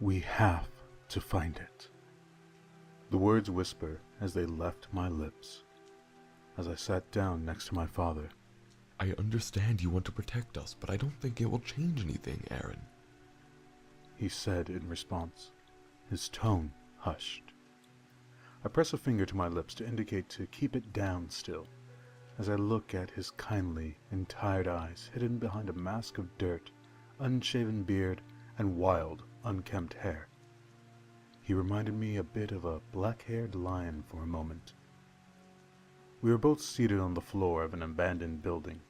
We have to find it. The words whisper as they left my lips, as I sat down next to my father. I understand you want to protect us, but I don't think it will change anything, Aaron. He said in response, his tone hushed. I press a finger to my lips to indicate to keep it down still, as I look at his kindly and tired eyes hidden behind a mask of dirt, unshaven beard, and wild, unkempt hair. He reminded me a bit of a black-haired lion for a moment. We were both seated on the floor of an abandoned building.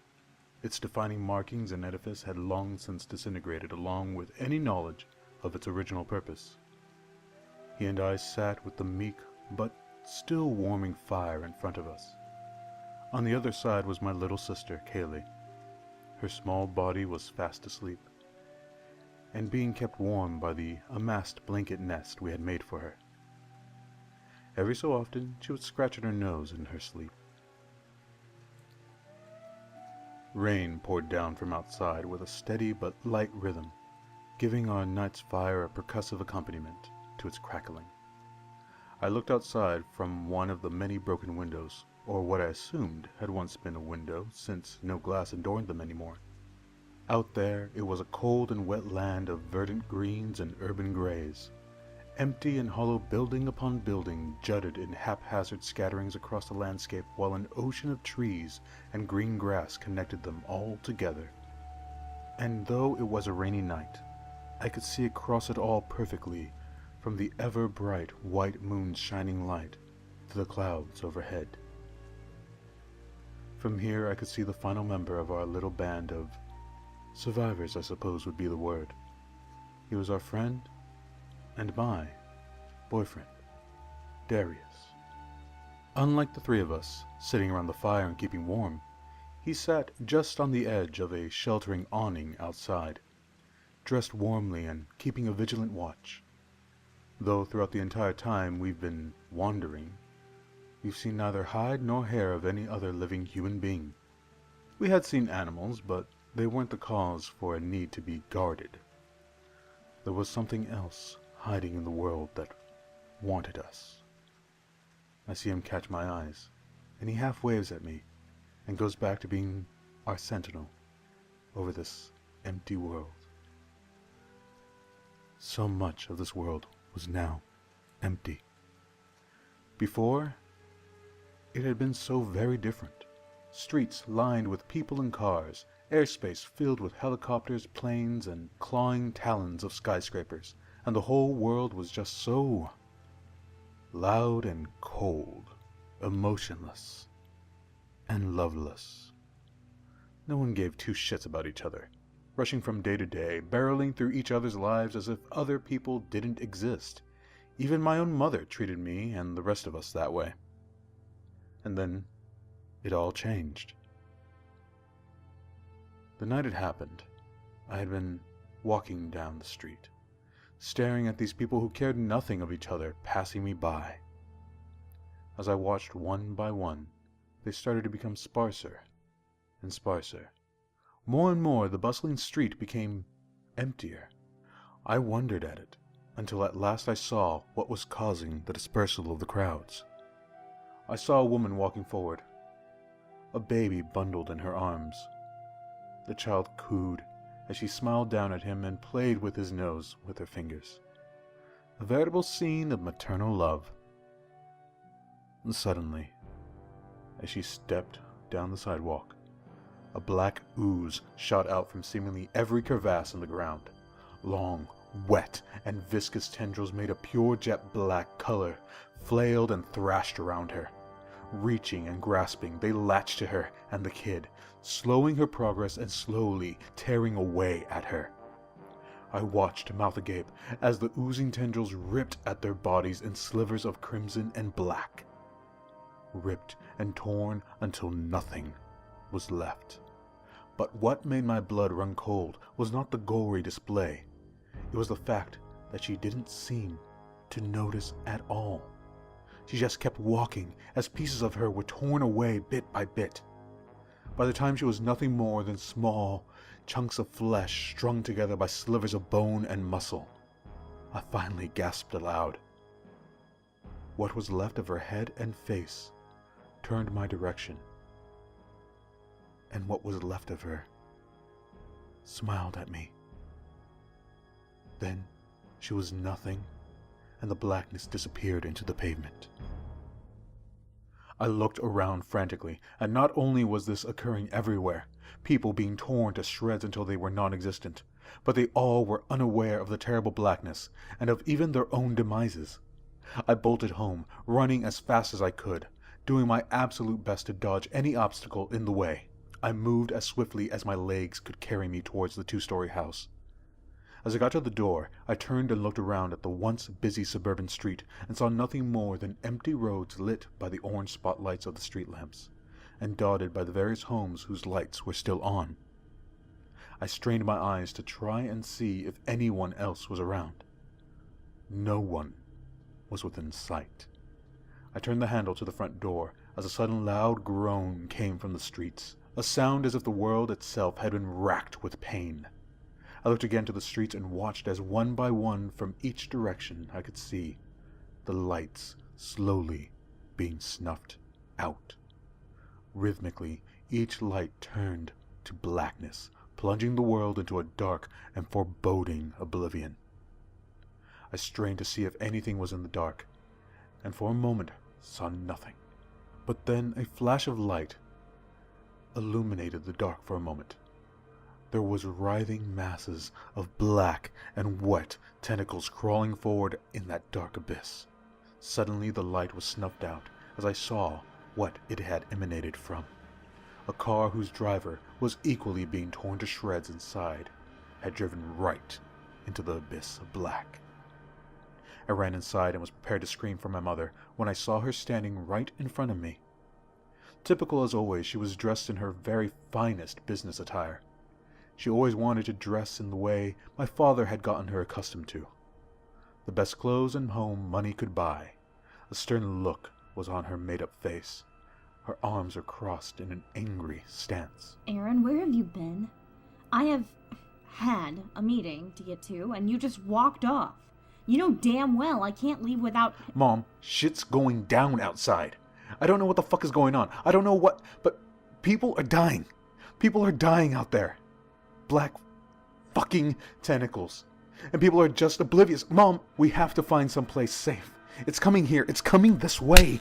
Its defining markings and edifice had long since disintegrated along with any knowledge of its original purpose. He and I sat with the meek but still warming fire in front of us. On the other side was my little sister, Kaylee. Her small body was fast asleep, and being kept warm by the amassed blanket nest we had made for her. Every so often, she would scratch at her nose in her sleep. Rain poured down from outside with a steady but light rhythm, giving our night's fire a percussive accompaniment to its crackling. I looked outside from one of the many broken windows, or what I assumed had once been a window, since no glass adorned them anymore. Out there, it was a cold and wet land of verdant greens and urban grays. Empty and hollow building upon building jutted in haphazard scatterings across the landscape, while an ocean of trees and green grass connected them all together. And though it was a rainy night, I could see across it all perfectly, from the ever-bright white moon's shining light to the clouds overhead. From here I could see the final member of our little band of survivors, I suppose would be the word. He was our friend and my boyfriend, Darius. Unlike the three of us, sitting around the fire and keeping warm, he sat just on the edge of a sheltering awning outside, dressed warmly and keeping a vigilant watch. Though throughout the entire time we've been wandering, we've seen neither hide nor hair of any other living human being. We had seen animals, but they weren't the cause for a need to be guarded. There was something else hiding in the world that wanted us. I see him catch my eyes, and he half waves at me, and goes back to being our sentinel over this empty world. So much of this world was now empty. Before, it had been so very different. Streets lined with people and cars, airspace filled with helicopters, planes, and clawing talons of skyscrapers, and the whole world was just so loud and cold, emotionless, and loveless. No one gave two shits about each other, rushing from day to day, barreling through each other's lives as if other people didn't exist. Even my own mother treated me and the rest of us that way. And then it all changed. The night it happened, I had been walking down the street, staring at these people who cared nothing of each other passing me by. As I watched one by one, they started to become sparser and sparser. More and more, the bustling street became emptier. I wondered at it, until at last I saw what was causing the dispersal of the crowds. I saw a woman walking forward, a baby bundled in her arms. The child cooed as she smiled down at him and played with his nose with her fingers. A veritable scene of maternal love. And suddenly, as she stepped down the sidewalk, a black ooze shot out from seemingly every crevasse in the ground. Long, wet, and viscous tendrils made a pure jet black color, flailed and thrashed around her. Reaching and grasping, they latched to her and the kid, slowing her progress and slowly tearing away at her. I watched, mouth agape, as the oozing tendrils ripped at their bodies in slivers of crimson and black. Ripped and torn until nothing was left. But what made my blood run cold was not the gory display. It was the fact that she didn't seem to notice at all. She just kept walking as pieces of her were torn away bit by bit. By the time she was nothing more than small chunks of flesh strung together by slivers of bone and muscle. I finally gasped aloud. What was left of her head and face turned my direction, and what was left of her smiled at me. Then she was nothing, and the blackness disappeared into the pavement. I looked around frantically, and not only was this occurring everywhere, people being torn to shreds until they were non-existent, but they all were unaware of the terrible blackness, and of even their own demises. I bolted home, running as fast as I could, doing my absolute best to dodge any obstacle in the way. I moved as swiftly as my legs could carry me towards the 2-story house. As I got to the door, I turned and looked around at the once busy suburban street and saw nothing more than empty roads lit by the orange spotlights of the street lamps, and dotted by the various homes whose lights were still on. I strained my eyes to try and see if anyone else was around. No one was within sight. I turned the handle to the front door as a sudden loud groan came from the streets, a sound as if the world itself had been racked with pain. I looked again to the streets and watched as one by one from each direction I could see the lights slowly being snuffed out. Rhythmically, each light turned to blackness, plunging the world into a dark and foreboding oblivion. I strained to see if anything was in the dark, and for a moment saw nothing. But then a flash of light illuminated the dark for a moment. There was writhing masses of black and wet tentacles crawling forward in that dark abyss. Suddenly the light was snuffed out as I saw what it had emanated from. A car whose driver was equally being torn to shreds inside had driven right into the abyss of black. I ran inside and was prepared to scream for my mother when I saw her standing right in front of me. Typical as always, she was dressed in her very finest business attire. She always wanted to dress in the way my father had gotten her accustomed to. The best clothes and home money could buy. A stern look was on her made-up face. Her arms were crossed in an angry stance. Aaron, where have you been? I have had a meeting to get to, and you just walked off. You know damn well I can't leave without... Mom, shit's going down outside. I don't know what the fuck is going on. I don't know what... But people are dying. People are dying out there. Black fucking tentacles. And people are just oblivious. Mom, we have to find someplace safe. It's coming here. It's coming this way.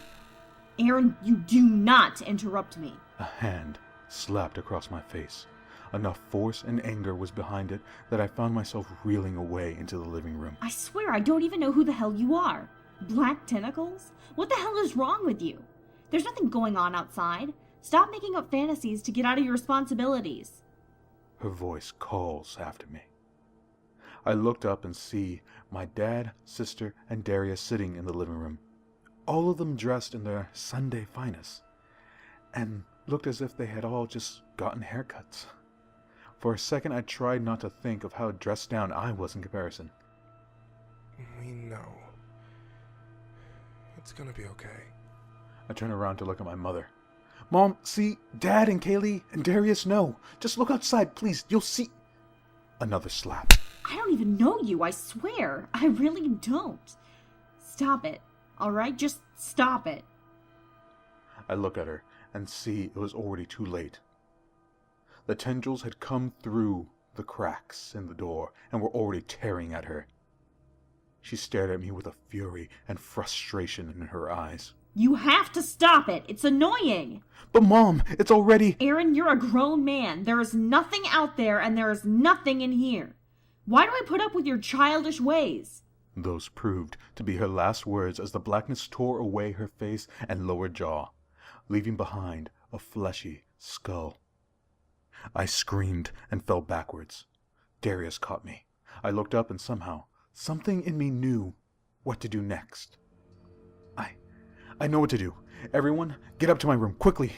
Aaron, you do not interrupt me. A hand slapped across my face. Enough force and anger was behind it that I found myself reeling away into the living room. I swear I don't even know who the hell you are. Black tentacles? What the hell is wrong with you? There's nothing going on outside. Stop making up fantasies to get out of your responsibilities. Her voice calls after me. I looked up and see my dad, sister, and Darius sitting in the living room, all of them dressed in their Sunday finest, and looked as if they had all just gotten haircuts. For a second I tried not to think of how dressed down I was in comparison. We know. It's gonna be okay. I turned around to look at my mother. Mom, see, Dad and Kaylee and Darius know. Just look outside, please. You'll see. Another slap. I don't even know you, I swear. I really don't. Stop it, all right? Just stop it. I look at her and see it was already too late. The tendrils had come through the cracks in the door and were already tearing at her. She stared at me with a fury and frustration in her eyes. You have to stop it. It's annoying. But Mom, it's already... Aaron, you're a grown man. There is nothing out there and there is nothing in here. Why do I put up with your childish ways? Those proved to be her last words as the blackness tore away her face and lower jaw, leaving behind a fleshy skull. I screamed and fell backwards. Darius caught me. I looked up and somehow, something in me knew what to do next. I know what to do. Everyone, get up to my room, quickly.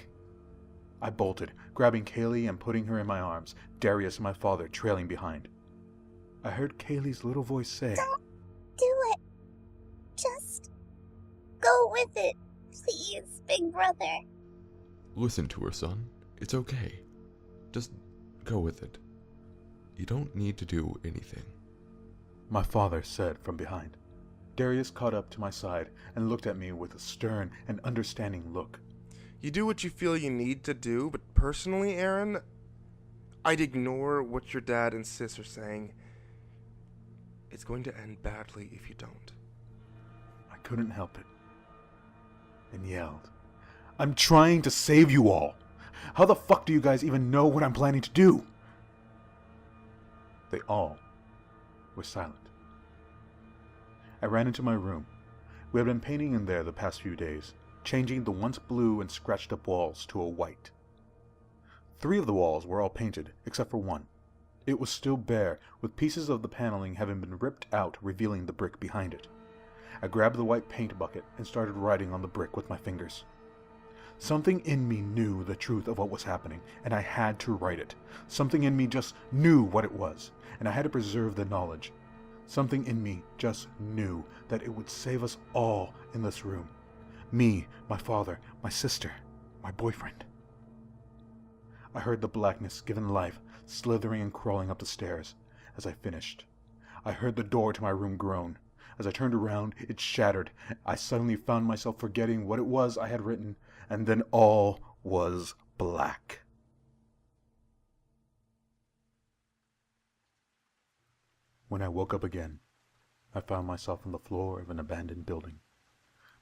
I bolted, grabbing Kaylee and putting her in my arms, Darius and my father trailing behind. I heard Kaylee's little voice say, "Don't do it. Just go with it, please, big brother." Listen to her, son. It's okay. Just go with it. You don't need to do anything. my father said from behind. Darius caught up to my side and looked at me with a stern and understanding look. You do what you feel you need to do, but personally, Aaron, I'd ignore what your dad and sis are saying. It's going to end badly if you don't. I couldn't help it and yelled, "I'm trying to save you all! How the fuck do you guys even know what I'm planning to do?" They all were silent. I ran into my room. We had been painting in there the past few days, changing the once blue and scratched up walls to a white. 3 of the walls were all painted, except for one. It was still bare, with pieces of the paneling having been ripped out, revealing the brick behind it. I grabbed the white paint bucket and started writing on the brick with my fingers. Something in me knew the truth of what was happening, and I had to write it. Something in me just knew what it was, and I had to preserve the knowledge. Something in me just knew that it would save us all in this room. Me, my father, my sister, my boyfriend. I heard the blackness given life, slithering and crawling up the stairs. As I finished, I heard the door to my room groan. As I turned around, it shattered. I suddenly found myself forgetting what it was I had written, and then all was black. When I woke up again, I found myself on the floor of an abandoned building.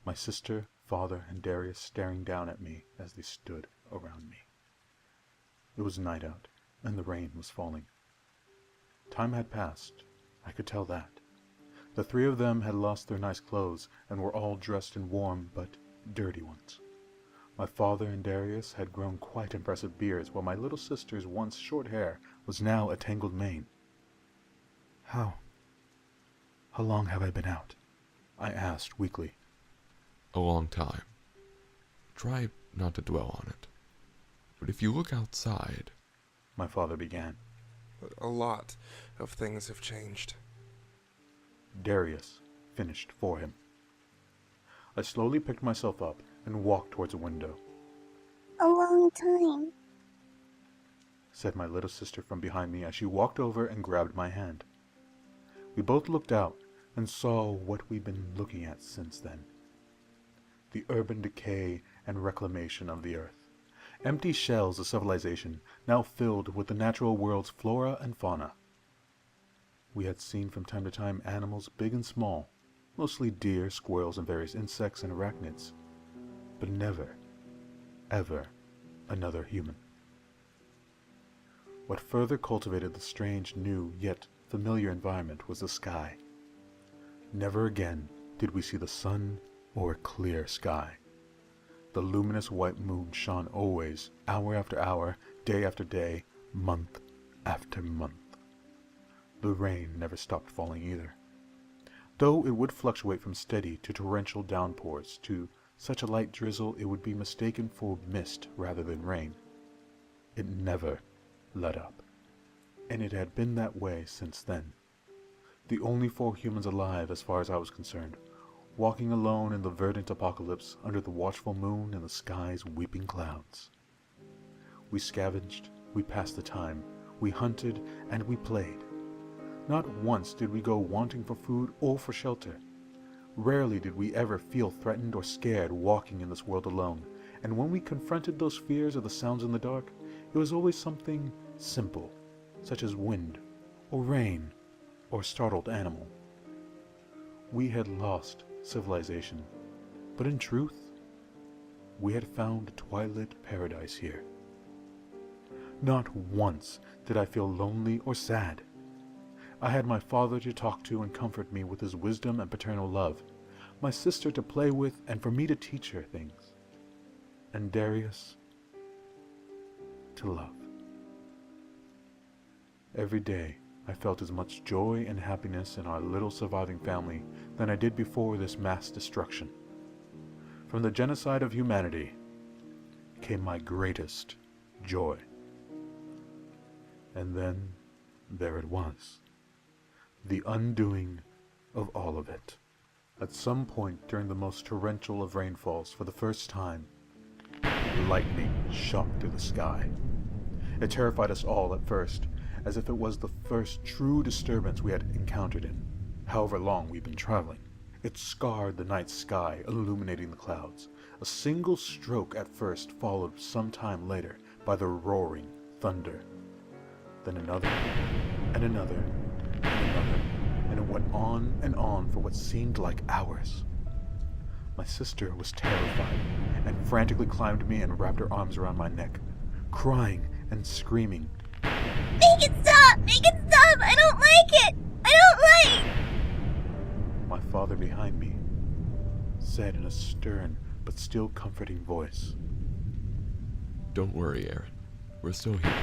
My sister, father, and Darius staring down at me as they stood around me. It was night out, and the rain was falling. Time had passed, I could tell that. The 3 of them had lost their nice clothes and were all dressed in warm but dirty ones. My father and Darius had grown quite impressive beards, while my little sister's once short hair was now a tangled mane. How long have I been out? I asked weakly. A long time. Try not to dwell on it. But if you look outside... My father began. A lot of things have changed. Darius finished for him. I slowly picked myself up and walked towards a window. A long time, Said my little sister from behind me as she walked over and grabbed my hand. We both looked out and saw what we'd been looking at since then. The urban decay and reclamation of the earth. Empty shells of civilization now filled with the natural world's flora and fauna. We had seen from time to time animals big and small, mostly deer, squirrels, and various insects and arachnids, but never, ever another human. What further cultivated the strange, new, yet familiar environment was the sky. Never again did we see the sun or a clear sky. The luminous white moon shone always, hour after hour, day after day, month after month. The rain never stopped falling either, though it would fluctuate from steady to torrential downpours to such a light drizzle it would be mistaken for mist rather than rain. It never let up, and it had been that way since then. The only 4 humans alive as far as I was concerned, walking alone in the verdant apocalypse under the watchful moon and the sky's weeping clouds. We scavenged, we passed the time, we hunted, and we played. Not once did we go wanting for food or for shelter. Rarely did we ever feel threatened or scared walking in this world alone, and when we confronted those fears of the sounds in the dark, it was always something simple, such as wind, or rain, or a startled animal. We had lost civilization, but in truth, we had found a twilight paradise here. Not once did I feel lonely or sad. I had my father to talk to and comfort me with his wisdom and paternal love, my sister to play with and for me to teach her things, and Darius to love. Every day I felt as much joy and happiness in our little surviving family than I did before this mass destruction. From the genocide of humanity came my greatest joy. And then there it was, the undoing of all of it. At some point during the most torrential of rainfalls, for the first time, lightning shot through the sky. It terrified us all at first, as if it was the first true disturbance we had encountered in. however long we'd been traveling. It scarred the night sky, illuminating the clouds. A single stroke at first, followed some time later by the roaring thunder. Then another, and another, and another, and it went on for what seemed like hours. My sister was terrified, and frantically climbed me and wrapped her arms around my neck, crying and screaming. Make it stop! Make it stop! I don't like it! I don't like... My father behind me said in a stern but still comforting voice, Don't worry, Aaron. We're still here.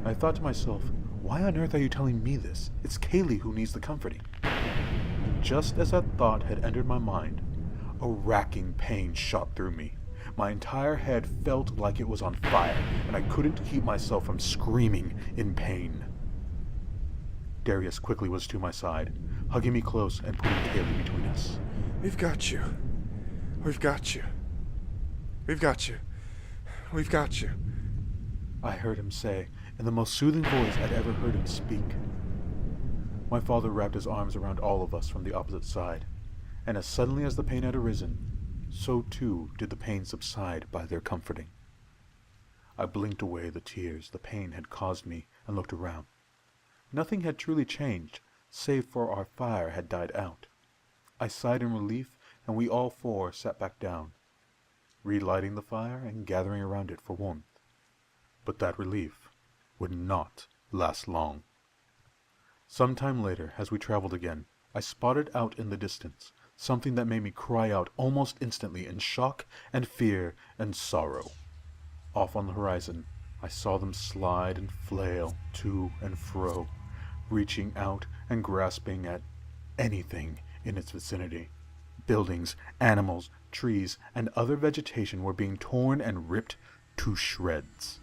I thought to myself, why on earth are you telling me this? It's Kaylee who needs the comforting. And just as that thought had entered my mind, a racking pain shot through me. My entire head felt like it was on fire, and I couldn't keep myself from screaming in pain. Darius quickly was to my side, hugging me close and putting Kaylee between us. We've got you. We've got you. We've got you. We've got you. I heard him say, in the most soothing voice I'd ever heard him speak. My father wrapped his arms around all of us from the opposite side, and as suddenly as the pain had arisen, so too did the pain subside by their comforting. I blinked away the tears the pain had caused me and looked around. Nothing had truly changed, save for our fire had died out. I sighed in relief, and we all four sat back down, relighting the fire and gathering around it for warmth. But that relief would not last long. Some time later, as we traveled again, I spotted out in the distance something that made me cry out almost instantly in shock and fear and sorrow. Off on the horizon, I saw them slide and flail to and fro, reaching out and grasping at anything in its vicinity. Buildings, animals, trees, and other vegetation were being torn and ripped to shreds.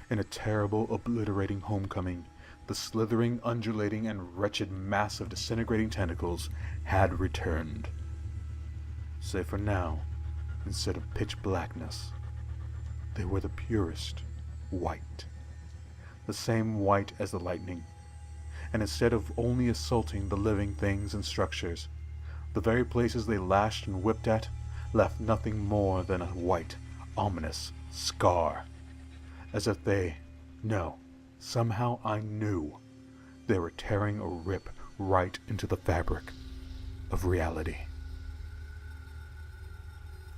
In a terrible, obliterating homecoming, the slithering, undulating, and wretched mass of disintegrating tentacles had returned. Save for now, instead of pitch blackness, they were the purest white. The same white as the lightning. And instead of only assaulting the living things and structures, the very places they lashed and whipped at left nothing more than a white, ominous scar. As if somehow I knew they were tearing a rip right into the fabric of reality.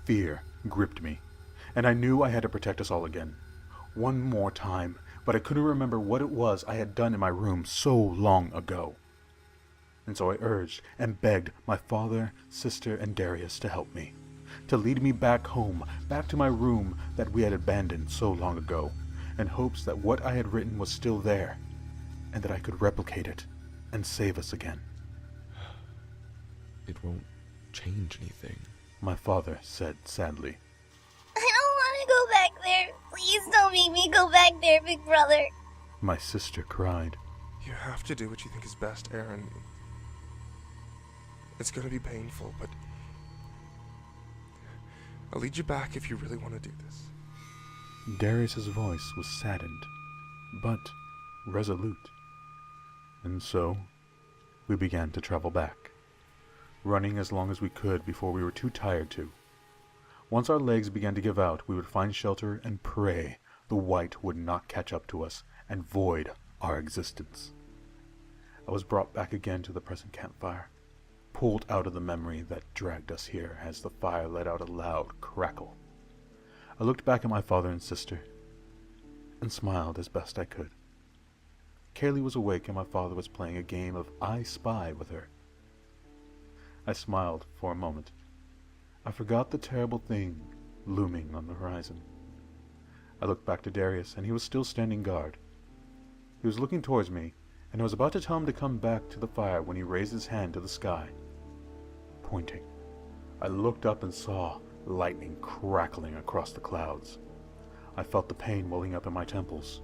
Fear gripped me, and I knew I had to protect us all again. One more time, but I couldn't remember what it was I had done in my room so long ago. And so I urged and begged my father, sister, and Darius to help me, to lead me back home, back to my room that we had abandoned so long ago, in hopes that what I had written was still there, and that I could replicate it and save us again. It won't change anything. My father said sadly. I don't want to go back there. Please don't make me go back there, big brother. My sister cried. You have to do what you think is best, Aaron. It's gonna be painful, but I'll lead you back if you really want to do this. Darius's voice was saddened, but resolute. And so, we began to travel back, running as long as we could before we were too tired to. Once our legs began to give out, we would find shelter and pray the white would not catch up to us and void our existence. I was brought back again to the present campfire, pulled out of the memory that dragged us here as the fire let out a loud crackle. I looked back at my father and sister, and smiled as best I could. Kaylee was awake and my father was playing a game of I Spy with her. I smiled for a moment. I forgot the terrible thing looming on the horizon. I looked back to Darius, and he was still standing guard. He was looking towards me, and I was about to tell him to come back to the fire when he raised his hand to the sky, pointing. I looked up and saw lightning crackling across the clouds. I felt the pain welling up in my temples.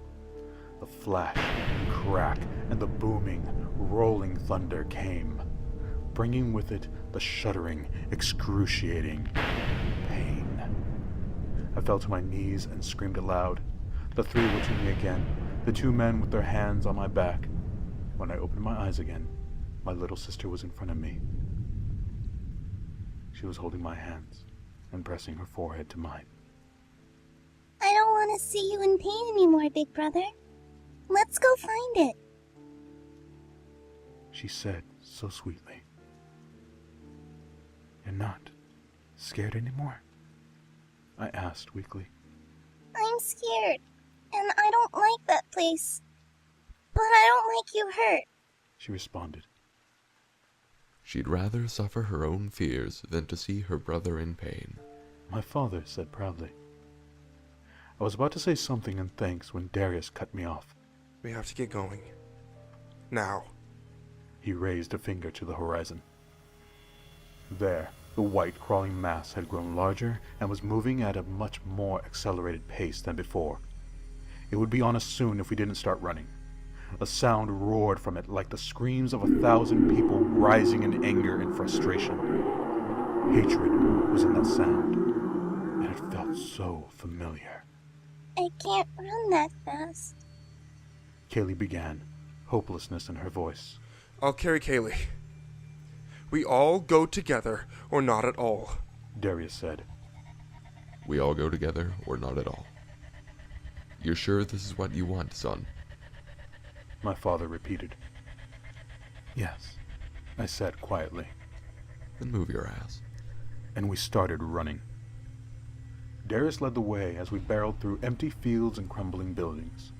The flash and crack and the booming, rolling thunder came, bringing with it the shuddering, excruciating pain. I fell to my knees and screamed aloud. The three were to me again, the two men with their hands on my back. When I opened my eyes again, My little sister was in front of me. She was holding my hands and pressing her forehead to mine. I don't want to see you in pain anymore, big brother. Let's go find it. She said so sweetly. You're not scared anymore? I asked weakly. I'm scared, and I don't like that place. But I don't like you hurt. She responded. She'd rather suffer her own fears than to see her brother in pain. My father said proudly. I was about to say something in thanks when Darius cut me off. We have to get going. Now. He raised a finger to the horizon. There, the white crawling mass had grown larger and was moving at a much more accelerated pace than before. It would be on us soon if we didn't start running. A sound roared from it like the screams of 1,000 people rising in anger and frustration. Hatred was in that sound, and it felt so familiar. I can't run that fast. Kaylee began, hopelessness in her voice. I'll carry Kaylee. We all go together, or not at all. Darius said. We all go together, or not at all. You're sure this is what you want, son? My father repeated. Yes, I said quietly. Then move your ass. And we started running. Darius led the way as we barreled through empty fields and crumbling buildings,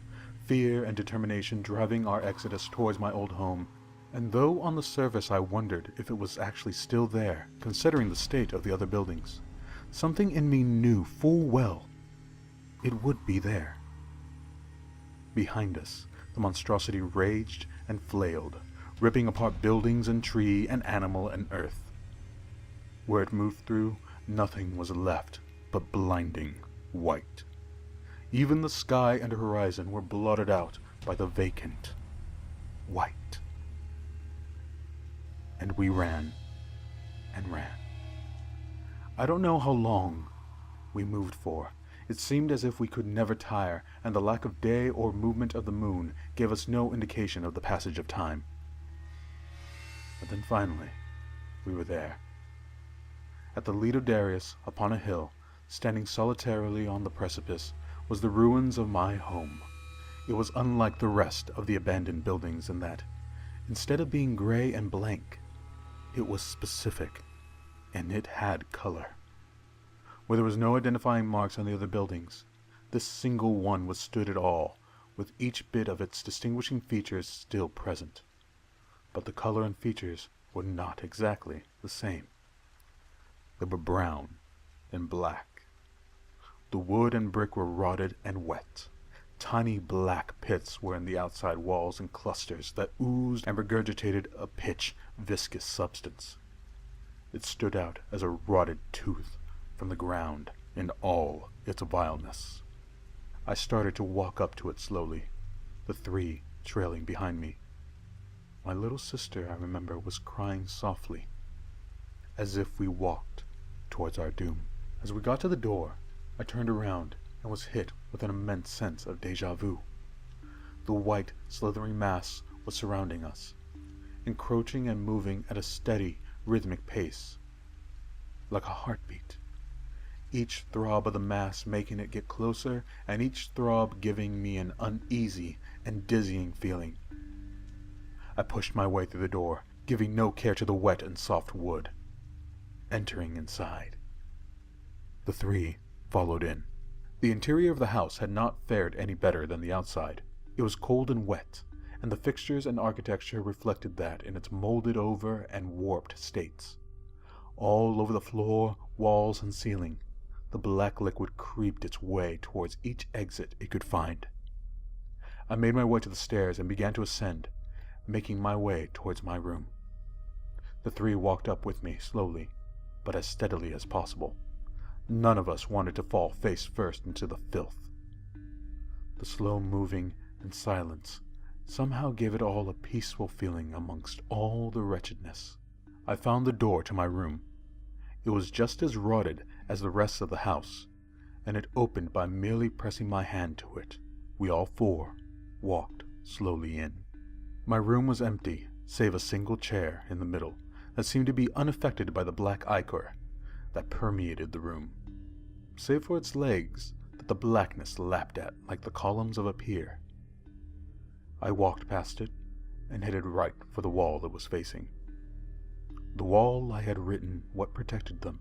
fear and determination driving our exodus towards my old home. And though on the surface I wondered if it was actually still there, considering the state of the other buildings, something in me knew full well it would be there. Behind us, the monstrosity raged and flailed, ripping apart buildings and tree and animal and earth. Where it moved through, nothing was left but blinding white. Even the sky and horizon were blotted out by the vacant white. And we ran and ran. I don't know how long we moved for. It seemed as if we could never tire, and the lack of day or movement of the moon gave us no indication of the passage of time. But then finally, we were there. At the lead of Darius, upon a hill, standing solitarily on the precipice, was the ruins of my home. It was unlike the rest of the abandoned buildings in that, instead of being gray and blank, it was specific, and it had color. Where there was no identifying marks on the other buildings, this single one withstood it all, with each bit of its distinguishing features still present. But the color and features were not exactly the same. They were brown and black. The wood and brick were rotted and wet. Tiny black pits were in the outside walls and clusters that oozed and regurgitated a pitch, viscous substance. It stood out as a rotted tooth from the ground in all its vileness. I started to walk up to it slowly, the three trailing behind me. My little sister, I remember, was crying softly, as if we walked towards our doom. As we got to the door, I turned around and was hit with an immense sense of déjà vu. The white, slithering mass was surrounding us, encroaching and moving at a steady, rhythmic pace, like a heartbeat. Each throb of the mass making it get closer, and each throb giving me an uneasy and dizzying feeling. I pushed my way through the door, giving no care to the wet and soft wood. Entering inside, the three followed in. The interior of the house had not fared any better than the outside. It was cold and wet, and the fixtures and architecture reflected that in its molded over and warped states. All over the floor, walls, and ceiling, the black liquid creeped its way towards each exit it could find. I made my way to the stairs and began to ascend, making my way towards my room. The three walked up with me slowly, but as steadily as possible. None of us wanted to fall face first into the filth. The slow moving and silence somehow gave it all a peaceful feeling amongst all the wretchedness. I found the door to my room. It was just as rotted as the rest of the house, and it opened by merely pressing my hand to it. We all four walked slowly in. My room was empty, save a single chair in the middle that seemed to be unaffected by the black ichor that permeated the room, save for its legs that the blackness lapped at like the columns of a pier. I walked past it and headed right for the wall it was facing. The wall I had written what protected them,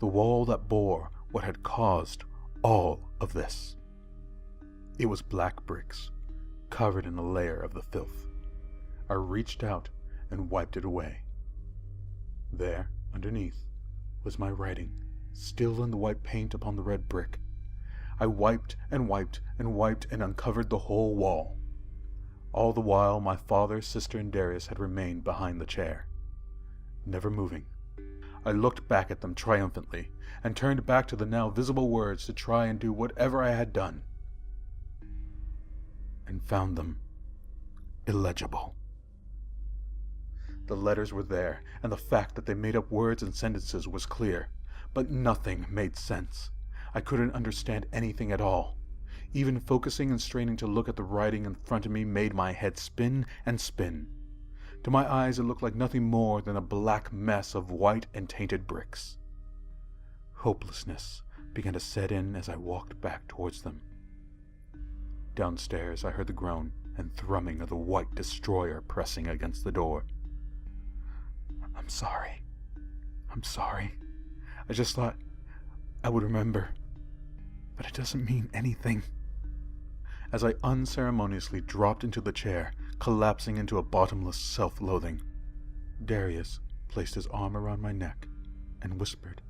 the wall that bore what had caused all of this. It was black bricks, covered in a layer of the filth. I reached out and wiped it away. There, underneath, was my writing, still in the white paint upon the red brick. I wiped and wiped and wiped and uncovered the whole wall. All the while, my father, sister, and Darius had remained behind the chair, never moving. I looked back at them triumphantly and turned back to the now visible words to try and do whatever I had done, and found them illegible. The letters were there, and the fact that they made up words and sentences was clear, but nothing made sense. I couldn't understand anything at all. Even focusing and straining to look at the writing in front of me made my head spin and spin. To my eyes it looked like nothing more than a black mess of white and tainted bricks. Hopelessness began to set in as I walked back towards them. Downstairs I heard the groan and thrumming of the white destroyer pressing against the door. I'm sorry. I just thought I would remember, but it doesn't mean anything. As I unceremoniously dropped into the chair, collapsing into a bottomless self-loathing, Darius placed his arm around my neck and whispered,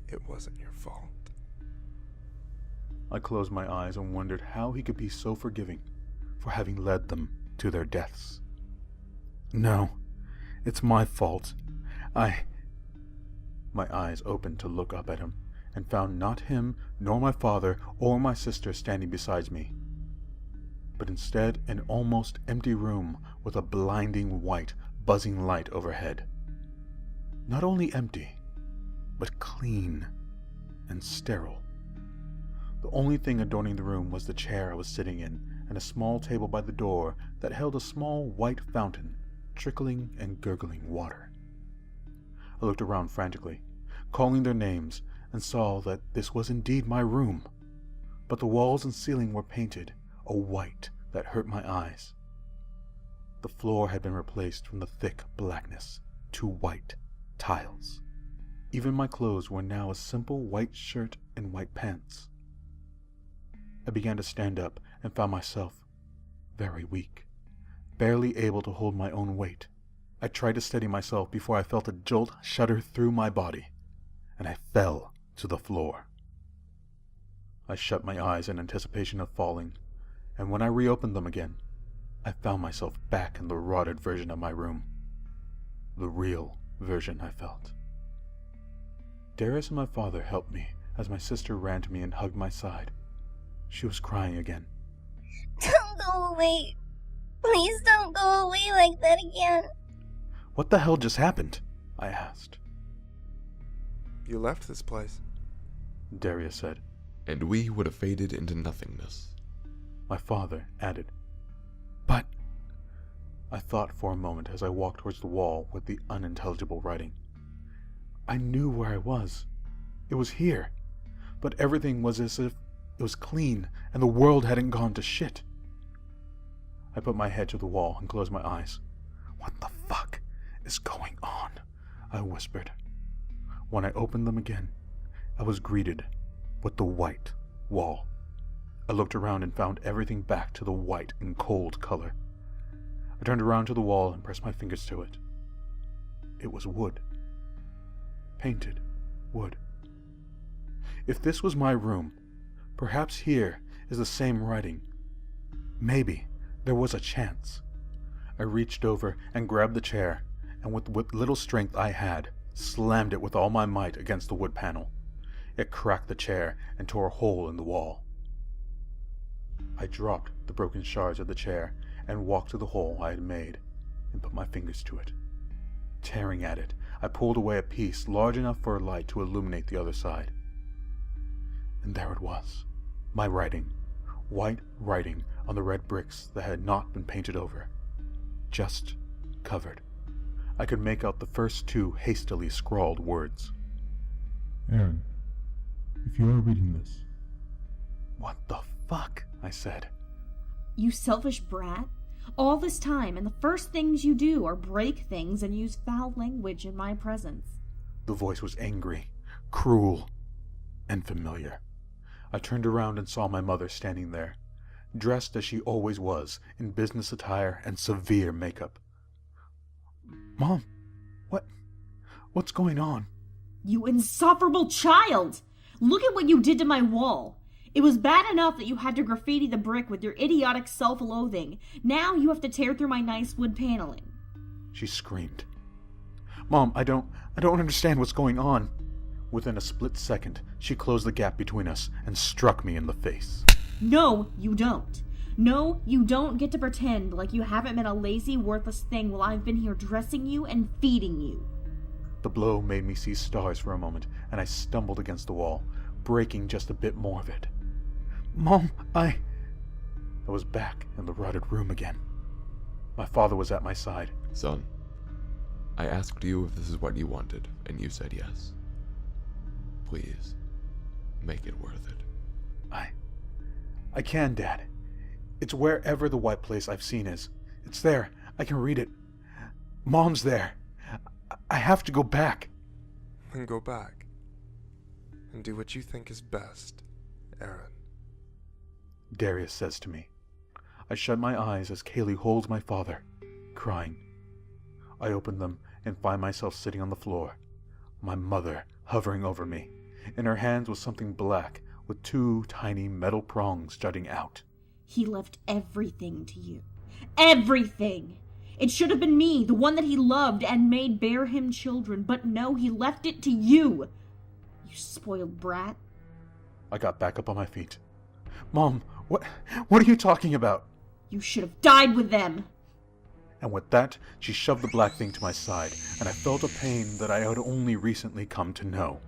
It wasn't your fault. I closed my eyes and wondered how he could be so forgiving for having led them to their deaths. No, it's my fault. My eyes opened to look up at him, and found not him, nor my father, or my sister standing beside me, but instead an almost empty room with a blinding white, buzzing light overhead. Not only empty, but clean and sterile. The only thing adorning the room was the chair I was sitting in, and a small table by the door that held a small white fountain, trickling and gurgling water. I looked around frantically, calling their names, and saw that this was indeed my room, but the walls and ceiling were painted a white that hurt my eyes. The floor had been replaced from the thick blackness to white tiles. Even my clothes were now a simple white shirt and white pants. I began to stand up and found myself very weak, barely able to hold my own weight. I tried to steady myself before I felt a jolt shudder through my body, and I fell to the floor. I shut my eyes in anticipation of falling, and when I reopened them again, I found myself back in the rotted version of my room. The real version, I felt. Darius and my father helped me as my sister ran to me and hugged my side. She was crying again. Don't go away. Please don't go away like that again. What the hell just happened? I asked. You left this place. Darius said. And we would have faded into nothingness. My father added. But... I thought for a moment as I walked towards the wall with the unintelligible writing. I knew where I was. It was here. But everything was as if it was clean and the world hadn't gone to shit. I put my head to the wall and closed my eyes. What the fuck is going on? I whispered. When I opened them again, I was greeted with the white wall. I looked around and found everything back to the white and cold color. I turned around to the wall and pressed my fingers to it. It was wood. Painted wood. If this was my room, perhaps here is the same writing. Maybe there was a chance. I reached over and grabbed the chair, and with what little strength I had, slammed it with all my might against the wood panel. It cracked the chair and tore a hole in the wall. I dropped the broken shards of the chair and walked to the hole I had made and put my fingers to it. Tearing at it, I pulled away a piece large enough for a light to illuminate the other side. And there it was, my writing, white writing on the red bricks that had not been painted over, just covered. I could make out the first two hastily scrawled words. Aaron, if you are reading this... What the fuck? I said. You selfish brat. All this time, and the first things you do are break things and use foul language in my presence. The voice was angry, cruel, and familiar. I turned around and saw my mother standing there, dressed as she always was, in business attire and severe makeup. Mom, what's going on? You insufferable child! Look at what you did to my wall. It was bad enough that you had to graffiti the brick with your idiotic self-loathing. Now you have to tear through my nice wood paneling. She screamed. Mom, I don't understand what's going on. Within a split second, she closed the gap between us and struck me in the face. No, you don't. No, you don't get to pretend like you haven't been a lazy, worthless thing while I've been here dressing you and feeding you. The blow made me see stars for a moment, and I stumbled against the wall, breaking just a bit more of it. Mom, I was back in the rotted room again. My father was at my side. Son, I asked you if this is what you wanted, and you said yes. Please, make it worth it. I can, Dad. It's wherever the white place I've seen is. It's there. I can read it. Mom's there. I have to go back. Then go back. And do what you think is best, Aaron. Darius says to me. I shut my eyes as Kaylee holds my father, crying. I open them and find myself sitting on the floor, my mother hovering over me. In her hands was something black with two tiny metal prongs jutting out. He left everything to you. Everything! It should have been me, the one that he loved and made bear him children, but no, he left it to you. You spoiled brat. I got back up on my feet. Mom, what are you talking about? You should have died with them. And with that, she shoved the black thing to my side, and I felt a pain that I had only recently come to know.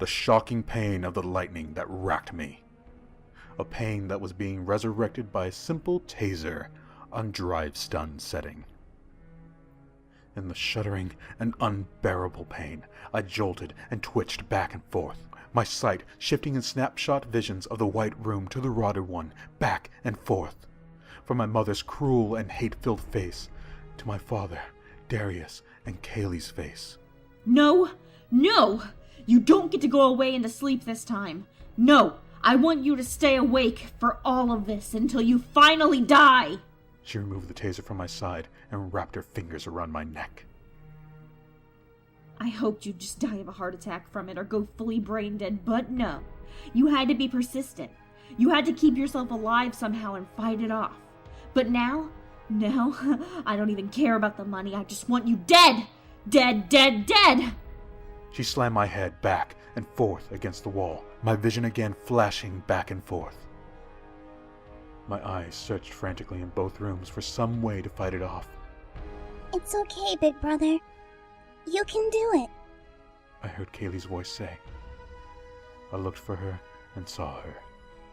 The shocking pain of the lightning that racked me. A pain that was being resurrected by a simple taser on drive stun setting. In the shuddering and unbearable pain, I jolted and twitched back and forth, my sight shifting in snapshot visions of the white room to the rotted one, back and forth. From my mother's cruel and hate-filled face to my father, Darius, and Kaylee's face. No! No! You don't get to go away into sleep this time. No! I want you to stay awake for all of this until you finally die! She removed the taser from my side and wrapped her fingers around my neck. I hoped you'd just die of a heart attack from it or go fully brain dead, but no. You had to be persistent. You had to keep yourself alive somehow and fight it off. But now, no, I don't even care about the money. I just want you dead! Dead, dead, dead! She slammed my head back and forth against the wall, my vision again flashing back and forth. My eyes searched frantically in both rooms for some way to fight it off. It's okay, big brother. You can do it. I heard Kaylee's voice say. I looked for her and saw her,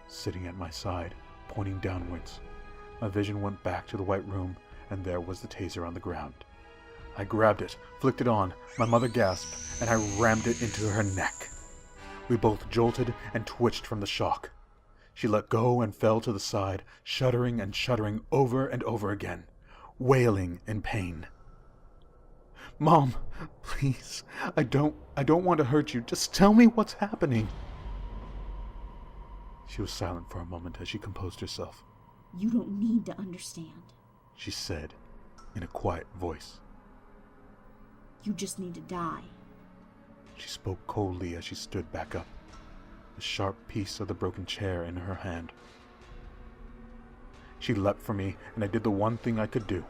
sitting at my side, pointing downwards. My vision went back to the white room, and there was the taser on the ground. I grabbed it, flicked it on, my mother gasped, and I rammed it into her neck. We both jolted and twitched from the shock. She let go and fell to the side, shuddering and shuddering over and over again, wailing in pain. Mom, please, I don't want to hurt you. Just tell me what's happening. She was silent for a moment as she composed herself. You don't need to understand. She said in a quiet voice. You just need to die. She spoke coldly as she stood back up, a sharp piece of the broken chair in her hand. She leapt for me, and I did the one thing I could do.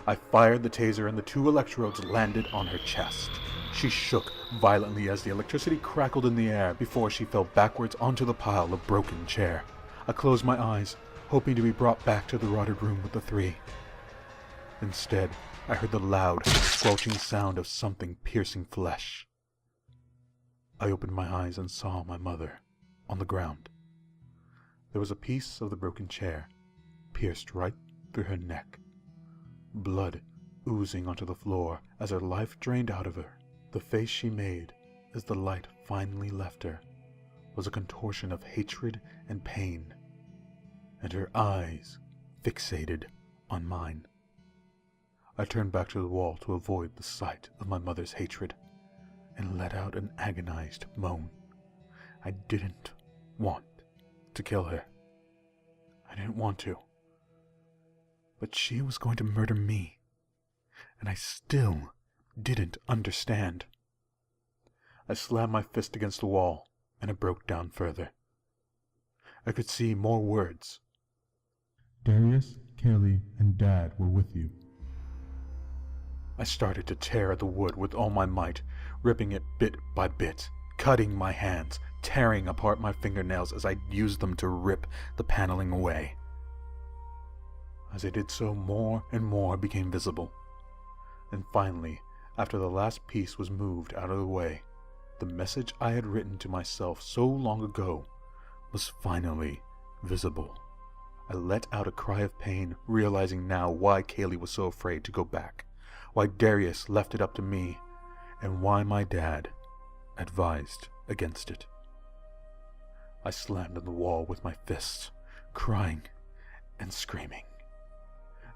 I fired the taser, and the two electrodes landed on her chest. She shook violently as the electricity crackled in the air before she fell backwards onto the pile of broken chair. I closed my eyes, hoping to be brought back to the rotted room with the three. Instead, I heard the loud, squelching sound of something piercing flesh. I opened my eyes and saw my mother on the ground. There was a piece of the broken chair pierced right through her neck. Blood oozing onto the floor as her life drained out of her. The face she made, as the light finally left her, was a contortion of hatred and pain, and her eyes fixated on mine. I turned back to the wall to avoid the sight of my mother's hatred, and let out an agonized moan. I didn't want to kill her. I didn't want to. But she was going to murder me, and I still didn't understand. I slammed my fist against the wall, and it broke down further. I could see more words. Darius, Kaylee, and Dad were with you. I started to tear at the wood with all my might, ripping it bit by bit, cutting my hands, tearing apart my fingernails as I used them to rip the paneling away. As I did so, more and more became visible. And finally, after the last piece was moved out of the way, the message I had written to myself so long ago was finally visible. I let out a cry of pain, realizing now why Kaylee was so afraid to go back, why Darius left it up to me, and why my dad advised against it. I slammed on the wall with my fists, crying and screaming.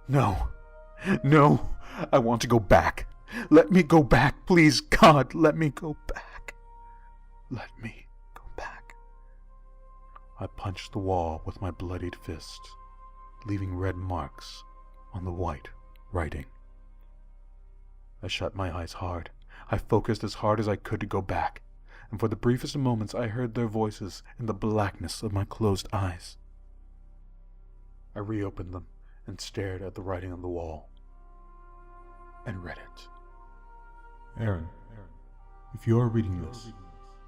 No, no, I want to go back. Let me go back, please, God, let me go back. Let me go back. I punched the wall with my bloodied fist, leaving red marks on the white writing. I shut my eyes hard. I focused as hard as I could to go back, and for the briefest of moments I heard their voices in the blackness of my closed eyes. I reopened them and stared at the writing on the wall, and read it. Aaron, if you are reading this,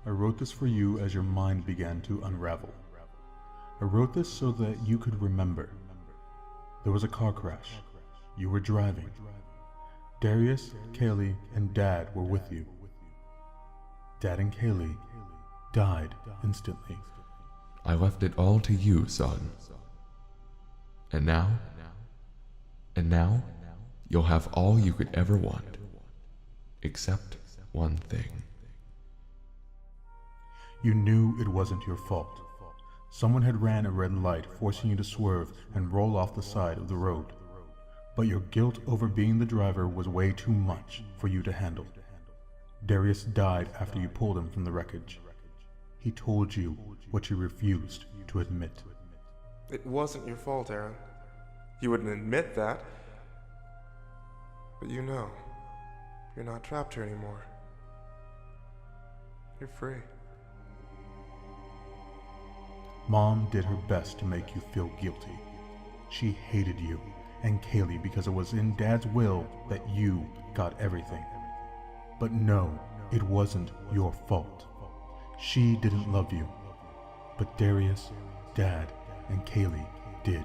I wrote this for you as your mind began to unravel. I wrote this so that you could remember. There was a car crash. You were driving. Darius, Kaylee, and Dad were with you. Dad and Kaylee died instantly. I left it all to you, son. And now, you'll have all you could ever want, except one thing. You knew it wasn't your fault. Someone had ran a red light, forcing you to swerve and roll off the side of the road. But your guilt over being the driver was way too much for you to handle. Darius died after you pulled him from the wreckage. He told you what you refused to admit. It wasn't your fault, Aaron. You wouldn't admit that. But you know, you're not trapped here anymore. You're free. Mom did her best to make you feel guilty. She hated you and Kaylee because it was in Dad's will that you got everything. But no, it wasn't your fault. She didn't love you, but Darius, Dad, and Kaylee did.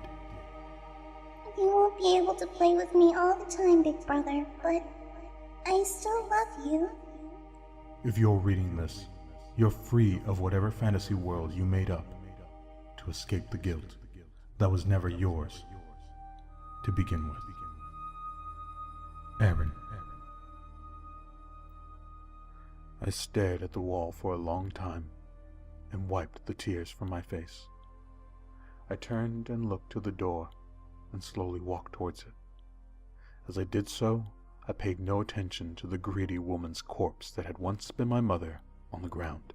You won't be able to play with me all the time, big brother, but I still love you. If you're reading this, you're free of whatever fantasy world you made up to escape the guilt that was never yours to begin with. Aaron. I stared at the wall for a long time and wiped the tears from my face. I turned and looked to the door and slowly walked towards it. As I did so, I paid no attention to the greedy woman's corpse that had once been my mother on the ground.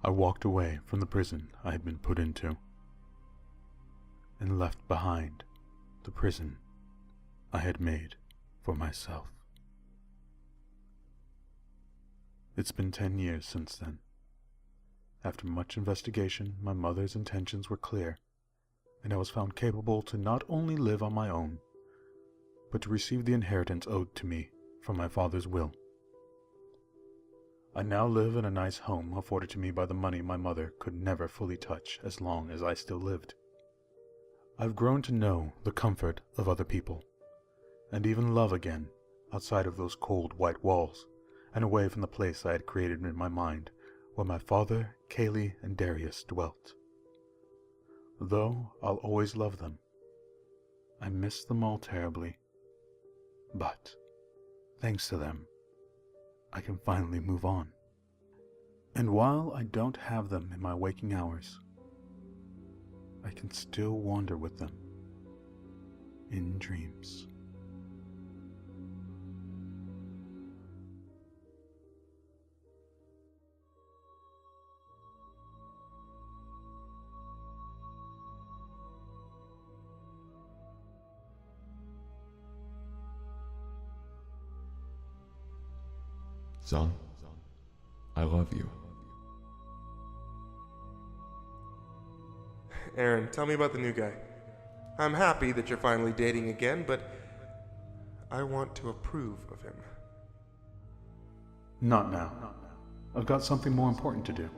I walked away from the prison I had been put into, and left behind the prison I had made for myself. It's been 10 years since then. After much investigation, my mother's intentions were clear, and I was found capable to not only live on my own, but to receive the inheritance owed to me from my father's will. I now live in a nice home afforded to me by the money my mother could never fully touch as long as I still lived. I've grown to know the comfort of other people, and even love again outside of those cold white walls, and away from the place I had created in my mind where my father, Kaylee, and Darius dwelt. Though I'll always love them, I miss them all terribly, but Thanks to them, I can finally move on. And while I don't have them in my waking hours, I can still wander with them in dreams. Son, I love you. Aaron, tell me about the new guy. I'm happy that you're finally dating again, but I want to approve of him. Not now. I've got something more important to do.